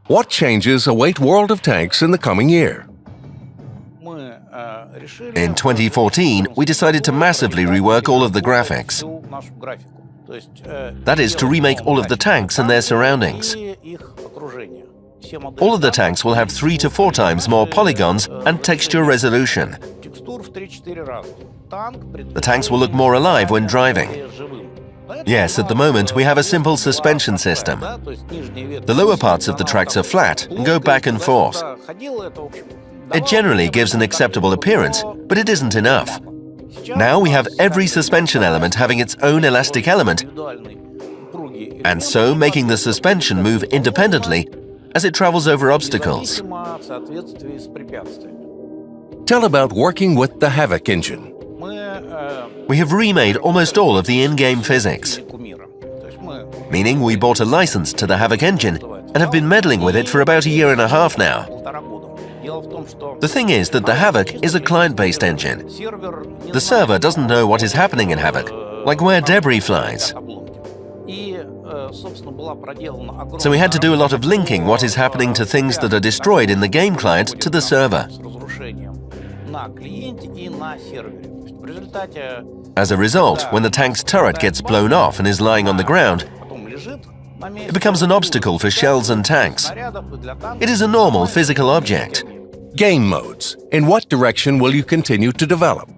What changes await World of Tanks in the coming year? In 2014, we decided to massively rework all of the graphics. That is, to remake all of the tanks and their surroundings. All of the tanks will have 3 to 4 times more polygons and texture resolution. The tanks will look more alive when driving. Yes, at the moment we have a simple suspension system. The lower parts of the tracks are flat and go back and forth. It generally gives an acceptable appearance, but it isn't enough. Now we have every suspension element having its own elastic element, and so making the suspension move independently as it travels over obstacles. Tell about working with the Havoc engine. We have remade almost all of the in-game physics, meaning we bought a license to the Havoc engine and have been meddling with it for about a year and a half now. The thing is that the Havoc is a client-based engine. The server doesn't know what is happening in Havoc, like where debris flies. So we had to do a lot of linking what is happening to things that are destroyed in the game client to the server. As a result, when the tank's turret gets blown off and is lying on the ground, it becomes an obstacle for shells and tanks. It is a normal physical object. Game modes. In what direction will you continue to develop?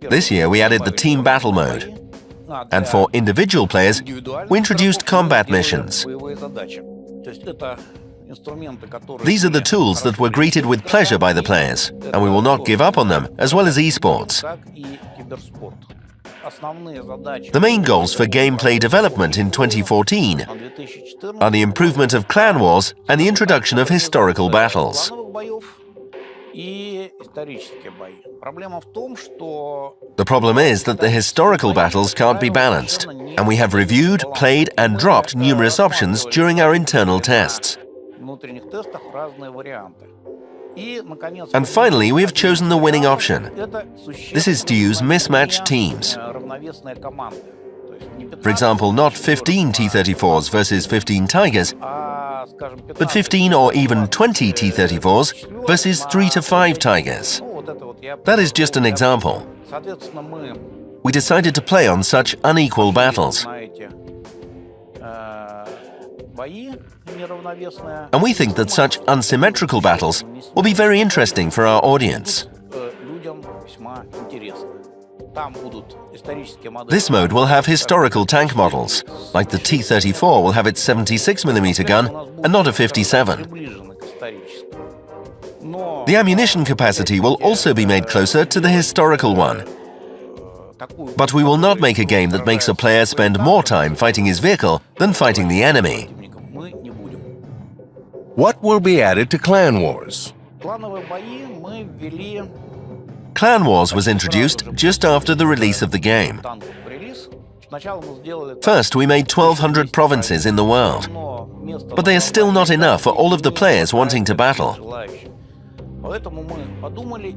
This year we added the team battle mode. And for individual players, we introduced combat missions. These are the tools that were greeted with pleasure by the players, and we will not give up on them, as well as esports. The main goals for gameplay development in 2014 are the improvement of clan wars and the introduction of historical battles. The problem is that the historical battles can't be balanced, and we have reviewed, played and dropped numerous options during our internal tests. And finally, we have chosen the winning option. This is to use mismatched teams. For example, not 15 T-34s versus 15 Tigers, but 15 or even 20 T-34s versus 3 to 5 Tigers. That is just an example. We decided to play on such unequal battles. And we think that such unsymmetrical battles will be very interesting for our audience. This mode will have historical tank models, like the T-34 will have its 76mm gun and not a 57. The ammunition capacity will also be made closer to the historical one. But we will not make a game that makes a player spend more time fighting his vehicle than fighting the enemy. What will be added to Clan Wars? Clan Wars was introduced just after the release of the game. First, we made 1,200 provinces in the world, but they are still not enough for all of the players wanting to battle.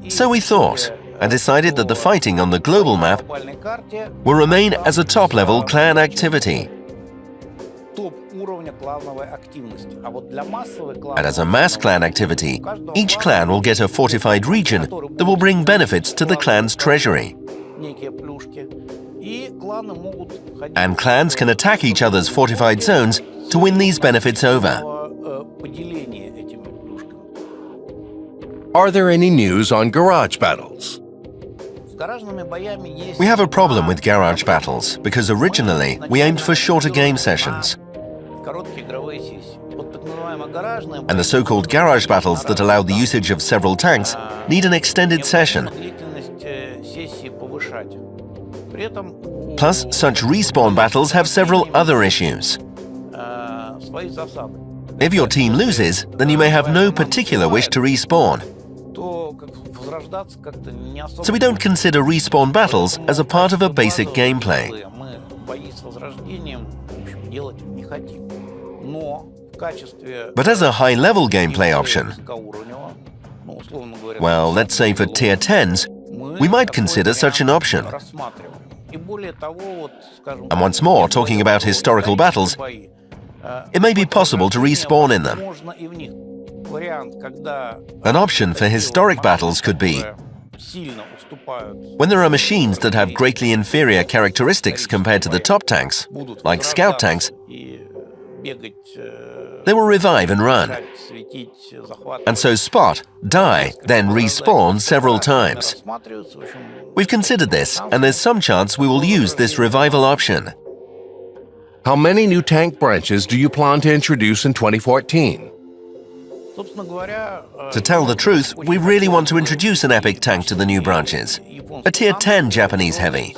So we thought and decided that the fighting on the global map will remain as a top-level clan activity. And as a mass clan activity, each clan will get a fortified region that will bring benefits to the clan's treasury. And clans can attack each other's fortified zones to win these benefits over. Are there any news on garage battles? We have a problem with garage battles because originally we aimed for shorter game sessions. And the so-called garage battles that allow the usage of several tanks need an extended session. Plus, such respawn battles have several other issues. If your team loses, then you may have no particular wish to respawn. So we don't consider respawn battles as a part of a basic gameplay. But as a high-level gameplay option, well, let's say for Tier 10s, we might consider such an option. And once more, talking about historical battles, it may be possible to respawn in them. An option for historic battles could be when there are machines that have greatly inferior characteristics compared to the top tanks, like scout tanks, they will revive and run, and so spot, die, then respawn several times. We've considered this, and there's some chance we will use this revival option. How many new tank branches do you plan to introduce in 2014? To tell the truth, we really want to introduce an epic tank to the new branches, a Tier 10 Japanese heavy.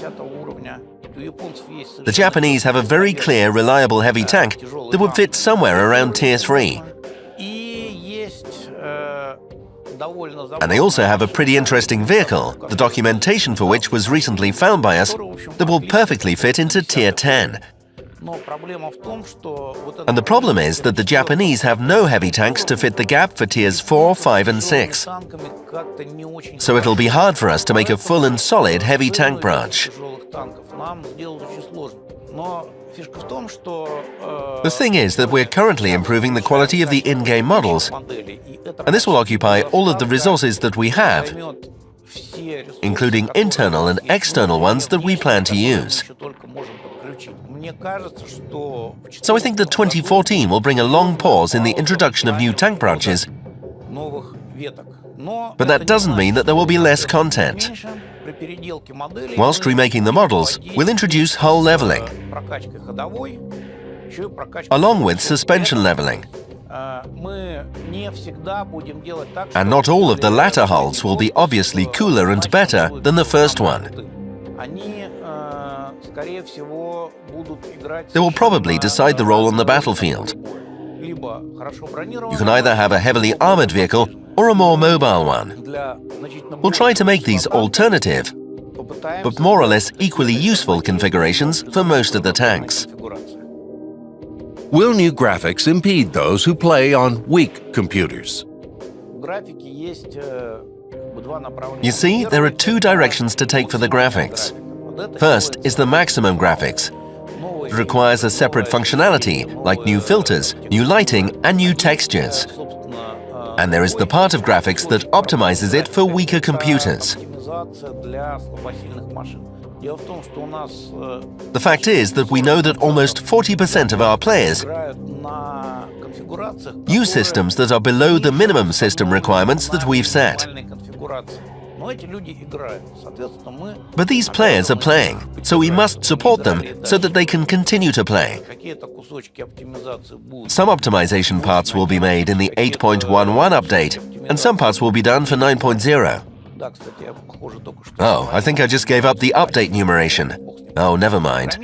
The Japanese have a very clear, reliable heavy tank that would fit somewhere around Tier 3. And they also have a pretty interesting vehicle, the documentation for which was recently found by us, that will perfectly fit into Tier 10. And the problem is that the Japanese have no heavy tanks to fit the gap for Tiers 4, 5 and 6. So it'll be hard for us to make a full and solid heavy tank branch. The thing is that we're currently improving the quality of the in-game models, and this will occupy all of the resources that we have, including internal and external ones that we plan to use. So I think that 2014 will bring a long pause in the introduction of new tank branches, but that doesn't mean that there will be less content. Whilst remaking the models, we'll introduce hull leveling, along with suspension leveling. And not all of the latter hulls will be obviously cooler and better than the first one. They will probably decide the role on the battlefield. You can either have a heavily armored vehicle or a more mobile one. We'll try to make these alternative, but more or less equally useful configurations for most of the tanks. Will new graphics impede those who play on weak computers? You see, there are two directions to take for the graphics. First is the maximum graphics. It requires a separate functionality, like new filters, new lighting, and new textures. And there is the part of graphics that optimizes it for weaker computers. The fact is that we know that almost 40% of our players use systems that are below the minimum system requirements that we've set. But these players are playing, so we must support them so that they can continue to play. Some optimization parts will be made in the 8.11 update, and some parts will be done for 9.0. Oh, I think I just gave up the update numeration. Oh, never mind.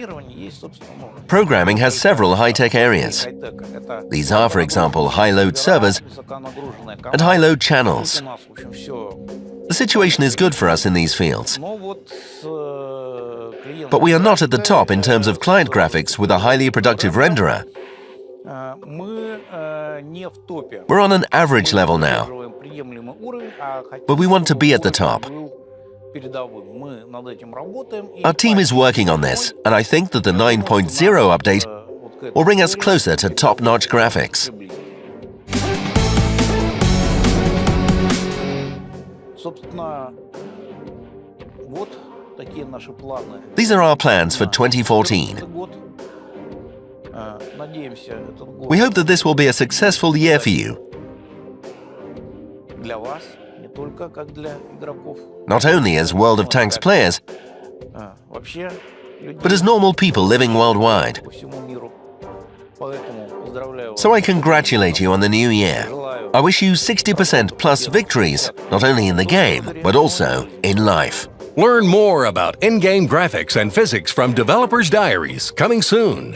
Programming has several high-tech areas. These are, for example, high-load servers and high-load channels. The situation is good for us in these fields. But we are not at the top in terms of client graphics with a highly productive renderer. We're on an average level now, but we want to be at the top. Our team is working on this, and I think that the 9.0 update will bring us closer to top-notch graphics. These are our plans for 2014. We hope that this will be a successful year for you. Not only as World of Tanks players, but as normal people living worldwide. So I congratulate you on the new year. I wish you 60% plus victories, not only in the game, but also in life. Learn more about in-game graphics and physics from Developers Diaries, coming soon.